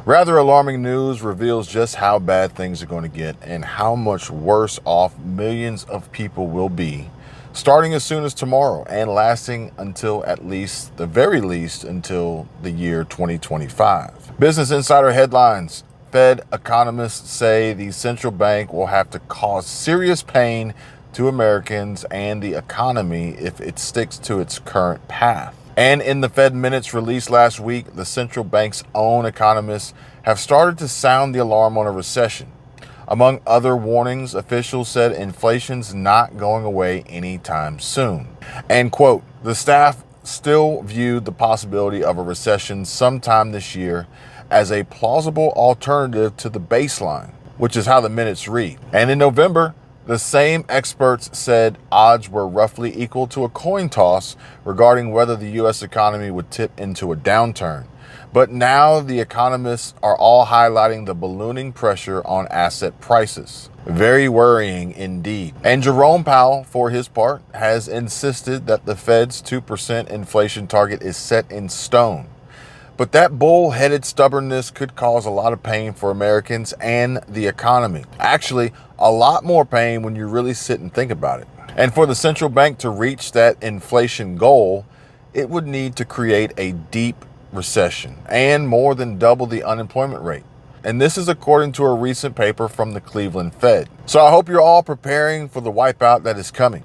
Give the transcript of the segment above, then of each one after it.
Rather alarming news reveals just how bad things are going to get and how much worse off millions of people will be, starting as soon as tomorrow and lasting until at least, the very least, until the year 2025. Business Insider headlines. Fed economists say the central bank will have to cause serious pain to Americans and the economy if it sticks to its current path. And in the Fed minutes released last week, the central bank's own economists have started to sound the alarm on a recession. Among other warnings, officials said inflation's not going away anytime soon. And quote, the staff still viewed the possibility of a recession sometime this year as a plausible alternative to the baseline, which is how the minutes read. And in November, the same experts said odds were roughly equal to a coin toss regarding whether the U.S. economy would tip into a downturn. But now the economists are all highlighting the ballooning pressure on asset prices. Very worrying indeed. And Jerome Powell, for his part, has insisted that the Fed's 2% inflation target is set in stone. But that bull-headed stubbornness could cause a lot of pain for Americans and the economy. Actually, a lot more pain when you really sit and think about it. And for the central bank to reach that inflation goal, it would need to create a deep recession and more than double the unemployment rate. And this is according to a recent paper from the Cleveland Fed. So I hope you're all preparing for the wipeout that is coming.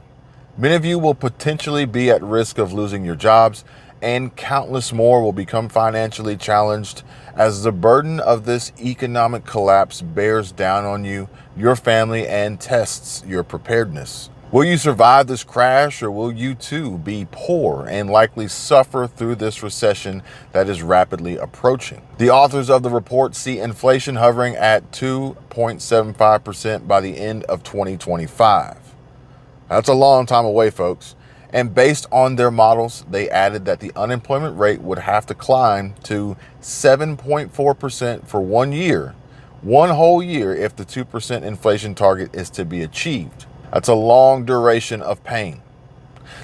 Many of you will potentially be at risk of losing your jobs, and countless more will become financially challenged as the burden of this economic collapse bears down on you, your family, and tests your preparedness. Will you survive this crash, or will you too be poor and likely suffer through this recession that is rapidly approaching? The authors of the report see inflation hovering at 2.75% by the end of 2025. That's a long time away, folks. And based on their models, they added that the unemployment rate would have to climb to 7.4% for 1 year, one whole year, if the 2% inflation target is to be achieved. That's a long duration of pain.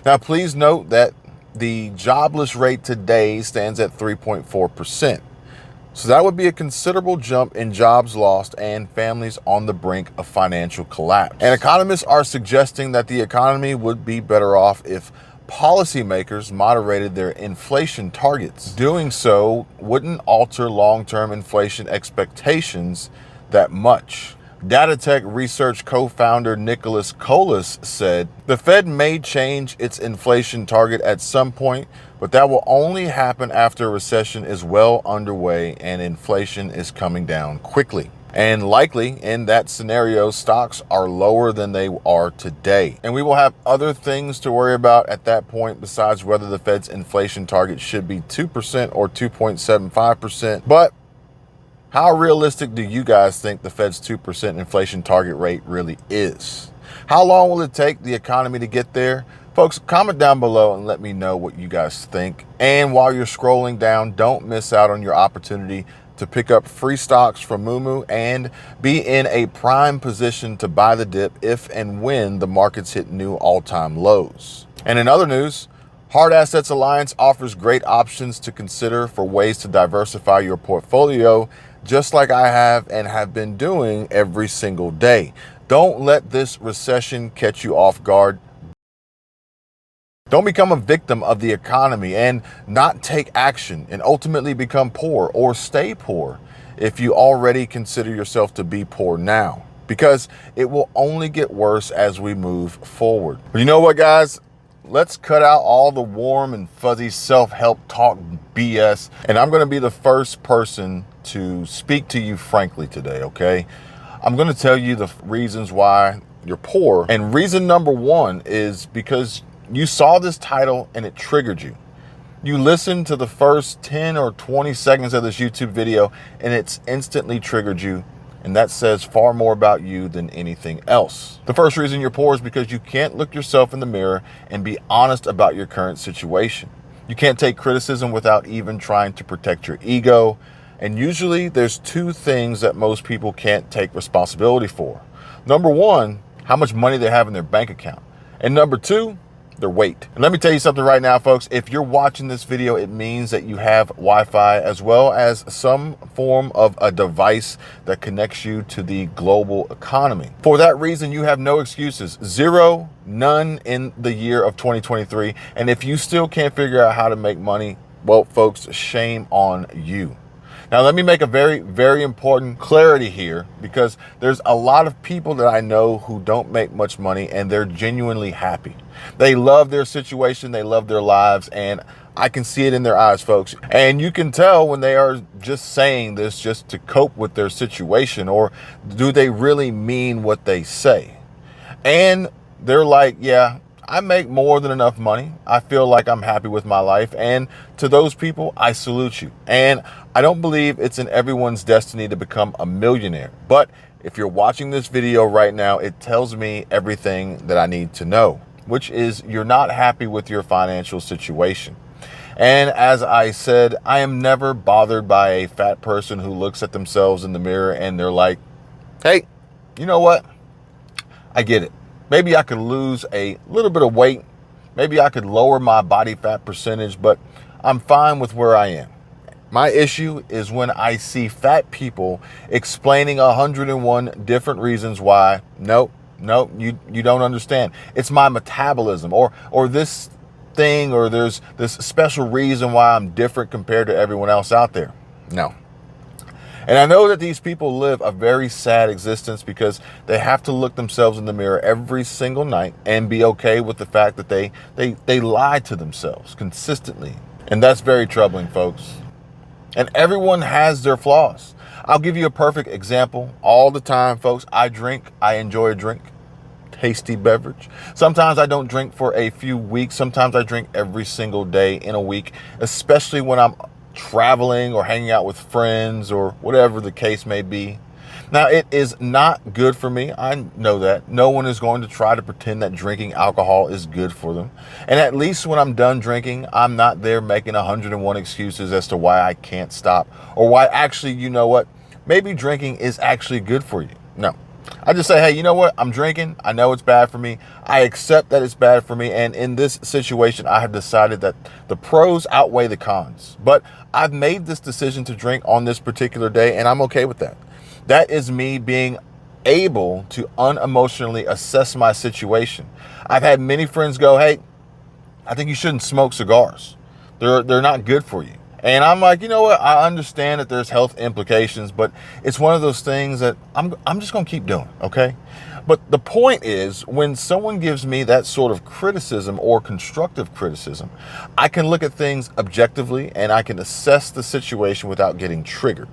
Now, please note that the jobless rate today stands at 3.4%. So that would be a considerable jump in jobs lost and families on the brink of financial collapse. And economists are suggesting that the economy would be better off if policymakers moderated their inflation targets. Doing so wouldn't alter long-term inflation expectations that much. DataTech Research co-founder Nicholas Colas said, the Fed may change its inflation target at some point, but that will only happen after a recession is well underway and inflation is coming down quickly. And likely in that scenario, stocks are lower than they are today. And we will have other things to worry about at that point besides whether the Fed's inflation target should be 2% or 2.75%. But how realistic do you guys think the Fed's 2% inflation target rate really is? How long will it take the economy to get there? Folks, comment down below and let me know what you guys think. And while you're scrolling down, don't miss out on your opportunity to pick up free stocks from Moomoo and be in a prime position to buy the dip if and when the markets hit new all-time lows. And in other news, Hard Assets Alliance offers great options to consider for ways to diversify your portfolio, just like I have and have been doing every single day. Don't let this recession catch you off guard. Don't become a victim of the economy and not take action and ultimately become poor or stay poor if you already consider yourself to be poor now, because it will only get worse as we move forward. But you know what, guys? Let's cut out all the warm and fuzzy self-help talk BS. And I'm going to be the first person to speak to you frankly today, okay? I'm going to tell you the reasons why you're poor. And reason number one is because you saw this title and it triggered you. You listened to the first 10 or 20 seconds of this YouTube video and it's instantly triggered you. And that says far more about you than anything else. The first reason you're poor is because you can't look yourself in the mirror and be honest about your current situation. You can't take criticism without even trying to protect your ego. And usually there's two things that most people can't take responsibility for. Number one, how much money they have in their bank account. And number two, their weight. And let me tell you something right now, folks. If you're watching this video, it means that you have Wi-Fi as well as some form of a device that connects you to the global economy. For that reason, you have no excuses. Zero, none in the year of 2023. And if you still can't figure out how to make money, well, folks, shame on you. Now, let me make a very, very important clarity here, because there's a lot of people that I know who don't make much money and they're genuinely happy. They love their situation, they love their lives, and I can see it in their eyes, folks. And you can tell when they are just saying this just to cope with their situation, or do they really mean what they say? And they're like, yeah, I make more than enough money. I feel like I'm happy with my life. And to those people, I salute you. And I don't believe it's in everyone's destiny to become a millionaire. But if you're watching this video right now, it tells me everything that I need to know, which is you're not happy with your financial situation. And as I said, I am never bothered by a fat person who looks at themselves in the mirror and they're like, hey, you know what? I get it. Maybe I could lose a little bit of weight. Maybe I could lower my body fat percentage, but I'm fine with where I am. My issue is when I see fat people explaining 101 different reasons why, nope, you don't understand. It's my metabolism or this thing, or there's this special reason why I'm different compared to everyone else out there. No. And I know that these people live a very sad existence because they have to look themselves in the mirror every single night and be okay with the fact that they lie to themselves consistently. And that's very troubling, folks. And everyone has their flaws. I'll give you a perfect example. All the time, folks, I enjoy a drink. Tasty beverage. Sometimes I don't drink for a few weeks. Sometimes I drink every single day in a week, especially when I'm traveling or hanging out with friends or whatever the case may be. Now, it is not good for me. I know that. No one is going to try to pretend that drinking alcohol is good for them. And at least when I'm done drinking, I'm not there making 101 excuses as to why I can't stop, or why actually, you know what, maybe drinking is actually good for you. No. I just say, hey, you know what? I'm drinking. I know it's bad for me. I accept that it's bad for me. And in this situation, I have decided that the pros outweigh the cons. But I've made this decision to drink on this particular day, and I'm okay with that. That is me being able to unemotionally assess my situation. I've had many friends go, hey, I think you shouldn't smoke cigars. They're not good for you. And I'm like, you know what? I understand that there's health implications, but it's one of those things that I'm just going to keep doing, okay? But the point is, when someone gives me that sort of criticism or constructive criticism, I can look at things objectively and I can assess the situation without getting triggered,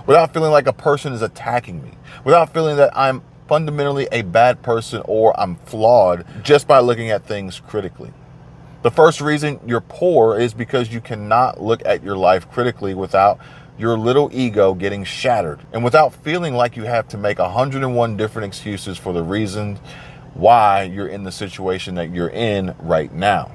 without feeling like a person is attacking me, without feeling that I'm fundamentally a bad person or I'm flawed just by looking at things critically. The first reason you're poor is because you cannot look at your life critically without your little ego getting shattered and without feeling like you have to make 101 different excuses for the reasons why you're in the situation that you're in right now.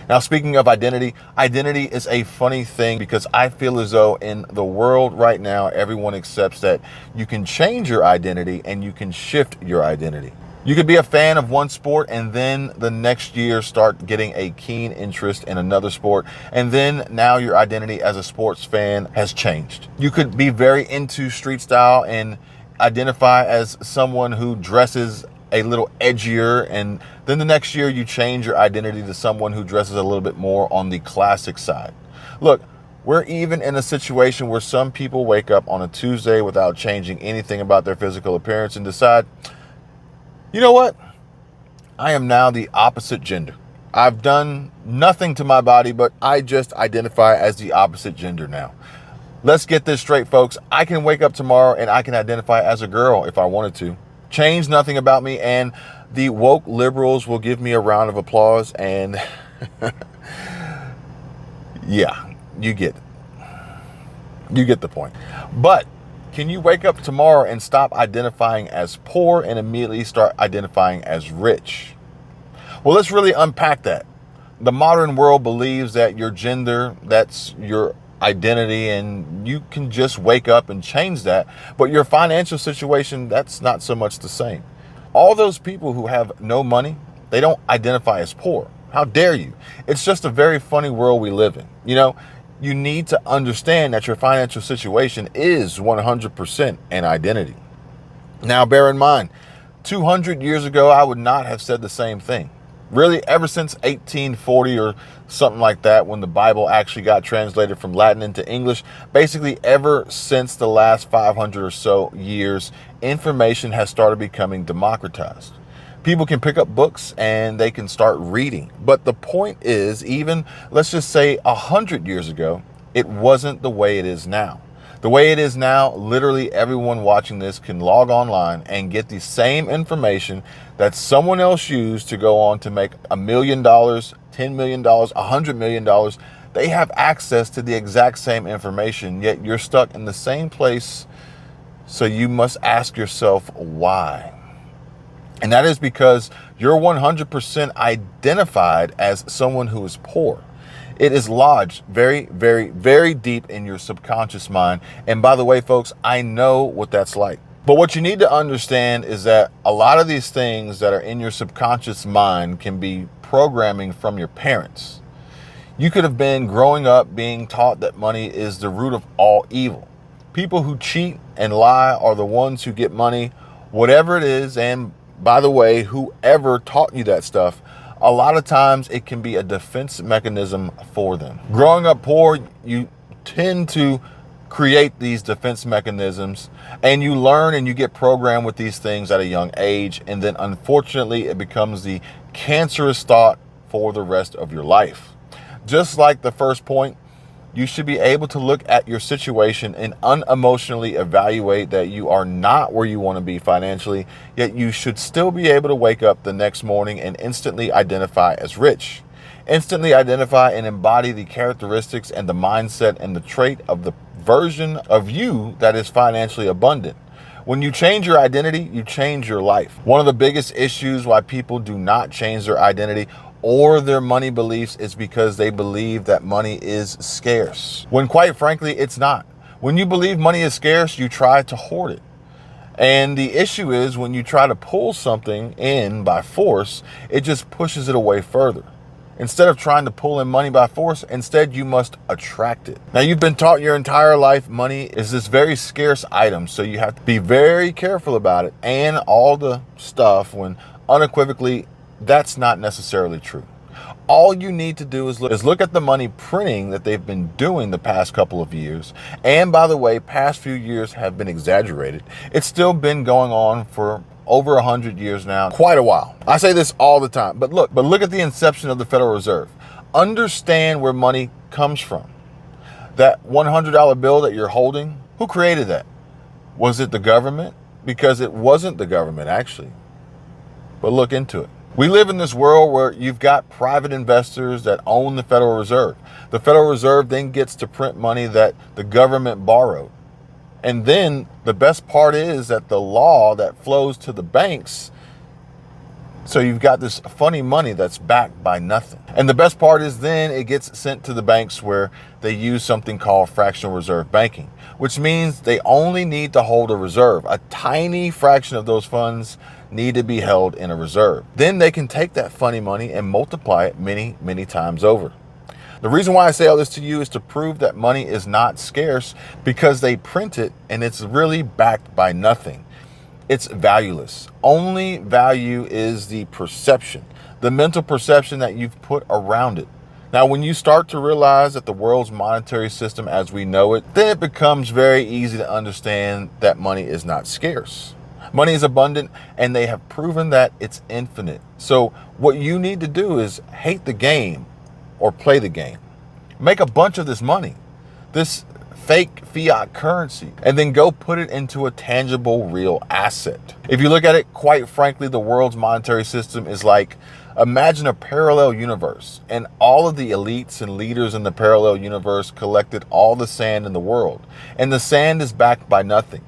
Now, speaking of identity, identity is a funny thing because I feel as though in the world right now, everyone accepts that you can change your identity and you can shift your identity. You could be a fan of one sport and then the next year start getting a keen interest in another sport. And then now your identity as a sports fan has changed. You could be very into street style and identify as someone who dresses a little edgier. And then the next year you change your identity to someone who dresses a little bit more on the classic side. Look, we're even in a situation where some people wake up on a Tuesday without changing anything about their physical appearance and decide, you know what? I am now the opposite gender. I've done nothing to my body, but I just identify as the opposite gender now. Let's get this straight, folks. I can wake up tomorrow and I can identify as a girl if I wanted to. Change nothing about me, and the woke liberals will give me a round of applause, and yeah, you get it. You get the point. But can you wake up tomorrow and stop identifying as poor and immediately start identifying as rich? Well, let's really unpack that. The modern world believes that your gender, that's your identity, and you can just wake up and change that. But your financial situation, that's not so much the same. All those people who have no money They don't identify as poor. How dare you? It's just a very funny world we live in. You need to understand that your financial situation is 100% an identity. Now, bear in mind, 200 years ago, I would not have said the same thing. Really, ever since 1840 or something like that, when the Bible actually got translated from Latin into English, basically ever since the last 500 or so years, information has started becoming democratized. People can pick up books and they can start reading. But the point is, even let's just say 100 years ago, it wasn't the way it is now. The way it is now, literally everyone watching this can log online and get the same information that someone else used to go on to make $1 million, $10 million, $100 million. They have access to the exact same information, yet you're stuck in the same place. So you must ask yourself why. And that is because you're 100% identified as someone who is poor. It is lodged very, very, very deep in your subconscious mind. And by the way, folks, I know what that's like. But what you need to understand is that a lot of these things that are in your subconscious mind can be programming from your parents. You could have been growing up being taught that money is the root of all evil. People who cheat and lie are the ones who get money, whatever it is. And by the way, whoever taught you that stuff, a lot of times it can be a defense mechanism for them. Growing up poor, you tend to create these defense mechanisms, and you learn and you get programmed with these things at a young age. And then unfortunately, it becomes the cancerous thought for the rest of your life. Just like the first point, you should be able to look at your situation and unemotionally evaluate that you are not where you want to be financially, yet you should still be able to wake up the next morning and instantly identify as rich. Instantly identify and embody the characteristics and the mindset and the trait of the version of you that is financially abundant. When you change your identity, you change your life. One of the biggest issues why people do not change their identity or their money beliefs is because they believe that money is scarce, when quite frankly, it's not. When you believe money is scarce, you try to hoard it. And the issue is when you try to pull something in by force, it just pushes it away further. Instead of trying to pull in money by force, instead you must attract it. Now, you've been taught your entire life money is this very scarce item, so you have to be very careful about it and all the stuff, when unequivocally that's not necessarily true. All you need to do is look at the money printing that they've been doing the past couple of years. And by the way, past few years have been exaggerated. It's still been going on for over 100 years now, quite a while. I say this all the time, but look at the inception of the Federal Reserve. Understand where money comes from. That $100 bill that you're holding, who created that? Was it the government? Because it wasn't the government, actually. But look into it. We live in this world where you've got private investors that own the Federal Reserve. The Federal Reserve then gets to print money that the government borrowed. And then the best part is that the law that flows to the banks, so you've got this funny money that's backed by nothing. And the best part is then it gets sent to the banks where they use something called fractional reserve banking, which means they only need to hold a reserve. A tiny fraction of those funds need to be held in a reserve. Then they can take that funny money and multiply it many, many times over. The reason why I say all this to you is to prove that money is not scarce, because they print it and it's really backed by nothing. It's valueless. Only value is the perception, the mental perception that you've put around it. Now, when you start to realize that the world's monetary system as we know it, then it becomes very easy to understand that money is not scarce. Money is abundant, and they have proven that it's infinite. So what you need to do is hate the game or play the game. Make a bunch of this money, this fake fiat currency, and then go put it into a tangible, real asset. If you look at it, quite frankly, the world's monetary system is like, imagine a parallel universe, and all of the elites and leaders in the parallel universe collected all the sand in the world, and the sand is backed by nothing.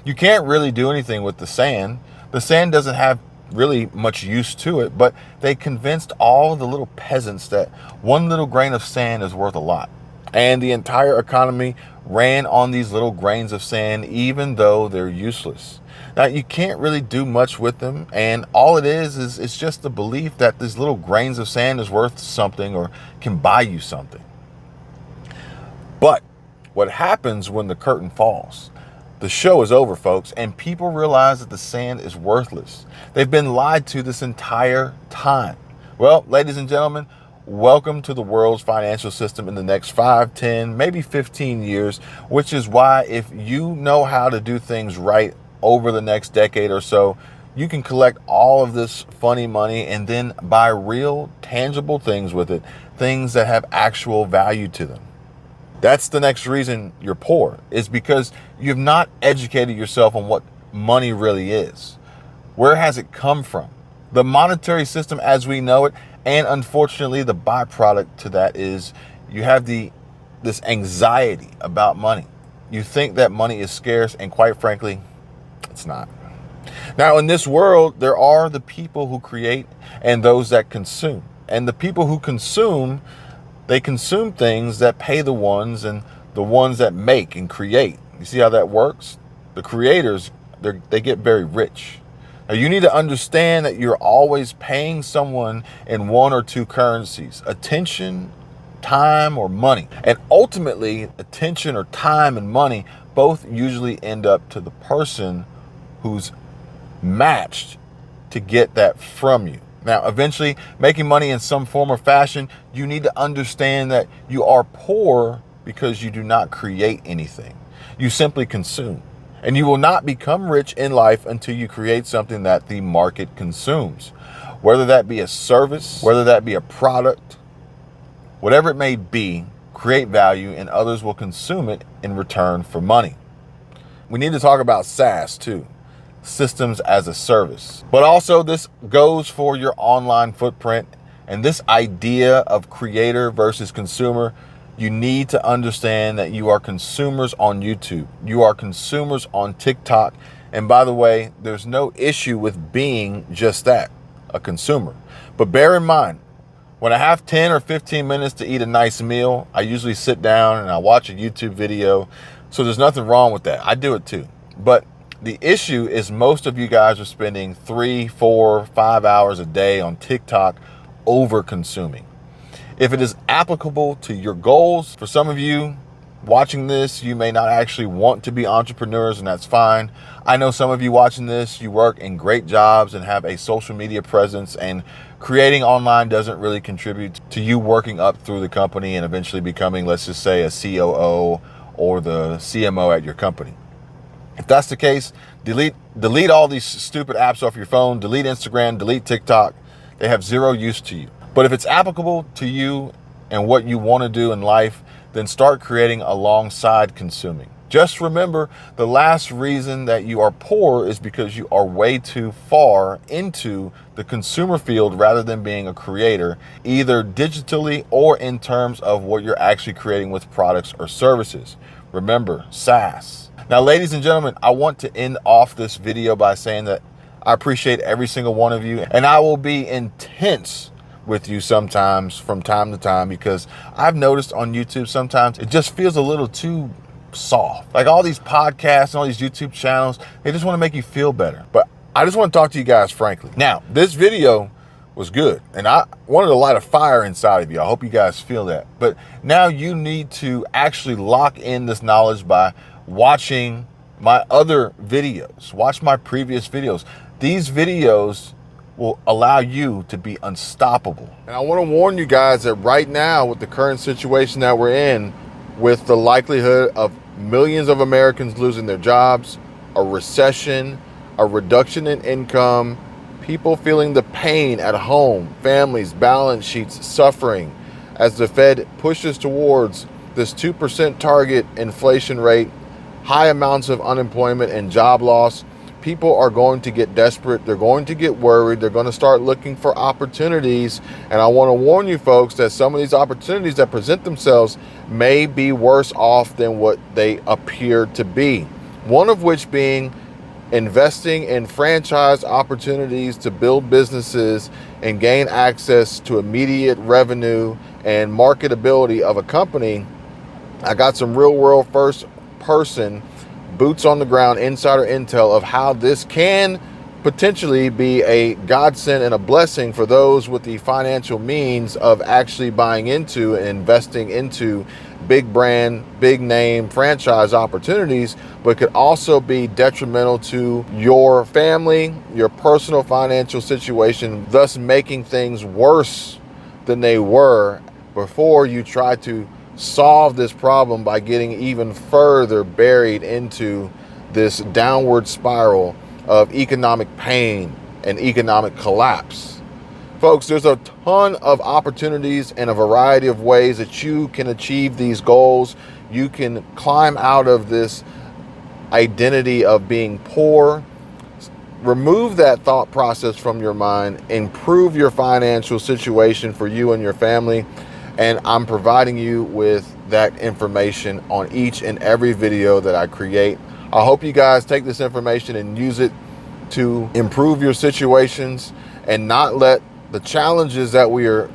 You can't really do anything with the sand. The sand doesn't have really much use to it, but they convinced all the little peasants that one little grain of sand is worth a lot. And the entire economy ran on these little grains of sand, even though they're useless. Now, you can't really do much with them, and all it is it's just the belief that these little grains of sand is worth something or can buy you something. But what happens when the curtain falls? The show is over, folks, and people realize that the sand is worthless. They've been lied to this entire time. Well, ladies and gentlemen, welcome to the world's financial system in the next 5, 10, maybe 15 years, which is why if you know how to do things right over the next decade or so, you can collect all of this funny money and then buy real, tangible things with it, things that have actual value to them. That's the next reason you're poor, is because you've not educated yourself on what money really is. Where has it come from? The monetary system as we know it, and unfortunately the byproduct to that is you have this anxiety about money. You think that money is scarce, and quite frankly, it's not. Now, in this world, there are the people who create and those that consume. And the people who consume, they consume things that pay the ones and the ones that make and create. You see how that works? The creators, they get very rich. Now, you need to understand that you're always paying someone in one or two currencies: attention, time, or money. And ultimately, attention or time and money both usually end up to the person who's matched to get that from you. Now, eventually, making money in some form or fashion, you need to understand that you are poor because you do not create anything. You simply consume. And you will not become rich in life until you create something that the market consumes. Whether that be a service, whether that be a product, whatever it may be, create value and others will consume it in return for money. We need to talk about SaaS too. Systems as a service. But also this goes for your online footprint, and this idea of creator versus consumer. You need to understand that you are consumers on YouTube. You are consumers on TikTok. And by the way, there's no issue with being just that, a consumer. But bear in mind, when I have 10 or 15 minutes to eat a nice meal, I usually sit down and I watch a YouTube video. So there's nothing wrong with that. I do it too. But the issue is most of you guys are spending 3, 4, 5 hours a day on TikTok over consuming. If it is applicable to your goals, for some of you watching this, you may not actually want to be entrepreneurs, and that's fine. I know some of you watching this, you work in great jobs and have a social media presence, and creating online doesn't really contribute to you working up through the company and eventually becoming, let's just say, a COO or the CMO at your company. If that's the case, delete all these stupid apps off your phone, delete Instagram, delete TikTok. They have zero use to you. But if it's applicable to you and what you want to do in life, then start creating alongside consuming. Just remember, the last reason that you are poor is because you are way too far into the consumer field rather than being a creator, either digitally or in terms of what you're actually creating with products or services. Remember, SaaS. Now, ladies and gentlemen, I want to end off this video by saying that I appreciate every single one of you, and I will be intense with you sometimes from time to time, because I've noticed on YouTube sometimes it just feels a little too soft. Like all these podcasts and all these YouTube channels, they just want to make you feel better. But I just want to talk to you guys frankly. Now, this video was good, and I wanted to light a fire inside of you. I hope you guys feel that. But now you need to actually lock in this knowledge by watching my other videos. Watch my previous videos. These videos will allow you to be unstoppable. And I want to warn you guys that right now, with the current situation that we're in, with the likelihood of millions of Americans losing their jobs, a recession, a reduction in income, people feeling the pain at home, families, balance sheets suffering as the Fed pushes towards this 2% target inflation rate, high amounts of unemployment and job loss, people are going to get desperate. They're going to get worried. They're going to start looking for opportunities. And I want to warn you folks that some of these opportunities that present themselves may be worse off than what they appear to be. One of which being investing in franchise opportunities to build businesses and gain access to immediate revenue and marketability of a company I got some real world first person, boots on the ground, insider intel of how this can potentially be a godsend and a blessing for those with the financial means of actually buying into and investing into big brand, big name franchise opportunities, but could also be detrimental to your family, your personal financial situation, thus making things worse than they were before you try to solve this problem by getting even further buried into this downward spiral of economic pain and economic collapse. Folks, there's a ton of opportunities and a variety of ways that you can achieve these goals. You can climb out of this identity of being poor. Remove that thought process from your mind. Improve your financial situation for you and your family. And I'm providing you with that information on each and every video that I create. I hope you guys take this information and use it to improve your situations and not let the challenges that we are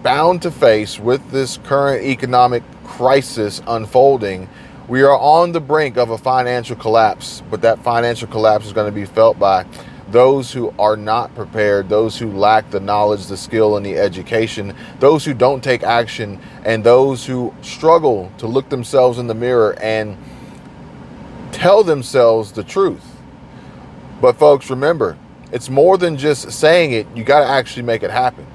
bound to face with this current economic crisis unfolding. We are on the brink of a financial collapse, but that financial collapse is going to be felt by those who are not prepared, those who lack the knowledge, the skill, and the education, those who don't take action, and those who struggle to look themselves in the mirror and tell themselves the truth. But folks, remember, it's more than just saying it. You got to actually make it happen.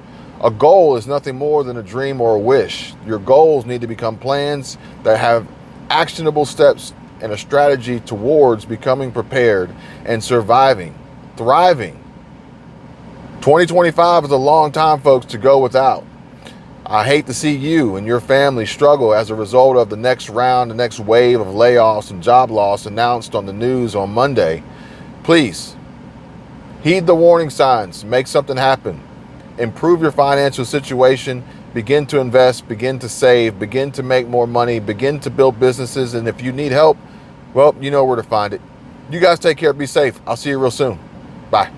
A goal is nothing more than a dream or a wish. Your goals need to become plans that have actionable steps and a strategy towards becoming prepared and surviving, thriving. 2025 is a long time, folks, to go without. I hate to see you and your family struggle as a result of the next round, the next wave of layoffs and job loss announced on the news on Monday. Please, heed the warning signs, make something happen. Improve your financial situation, begin to invest, begin to save, begin to make more money, begin to build businesses. And if you need help, well, you know where to find it. You guys take care, be safe. I'll see you real soon. Bye.